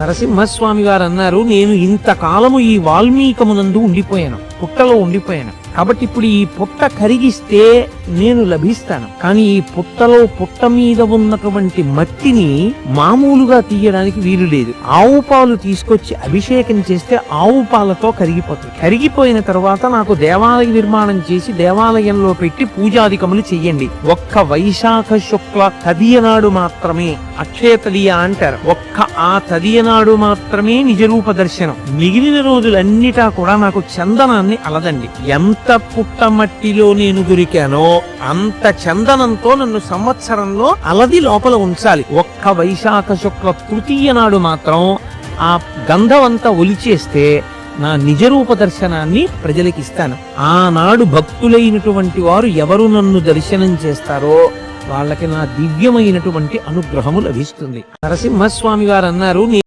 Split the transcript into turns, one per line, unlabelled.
నరసింహస్వామి గారు అన్నారు, నేను ఇంతకాలము ఈ వాల్మీకమునందు ఉండిపోయాను, పుట్టలో ఉండిపోయాను. కాబట్టి ఇప్పుడు ఈ పుట్ట కరిగిస్తే నేను లభిస్తాను. కానీ ఈ పుట్ట మీద ఉన్నటువంటి మట్టిని మామూలుగా తీయడానికి వీలు లేదు. ఆవు పాలు తీసుకొచ్చి అభిషేకం చేస్తే ఆవు పాలతో కరిగిపోతుంది. కరిగిపోయిన తర్వాత నాకు దేవాలయ నిర్మాణం చేసి దేవాలయంలో పెట్టి పూజాధికములు చెయ్యండి. ఒక్క వైశాఖ శుక్ల తదియనాడు మాత్రమే, అక్షయ తదియ అంటారు, ఒక్క ఆ తదియనాడు మాత్రమే నిజరూప దర్శనం. మిగిలిన రోజులన్నిటా కూడా నాకు చందనాన్ని అలదండి. ఎంత పుట్టమట్టిలో నేను దొరికానో అంత చందనంతో నన్ను సంవత్సరంలో అలది లోపల ఉంచాలి. ఒక్క వైశాఖ శుక్ల తృతీయ నాడు మాత్రం ఆ గంధం అంతా ఒలిచేస్తే నా నిజరూప దర్శనాన్ని ప్రజలకి ఇస్తాను. ఆనాడు భక్తులైనటువంటి వారు ఎవరు నన్ను దర్శనం చేస్తారో వాళ్ళకి నా దివ్యమైనటువంటి అనుగ్రహము లభిస్తుంది. నరసింహస్వామి గారు అన్నారు,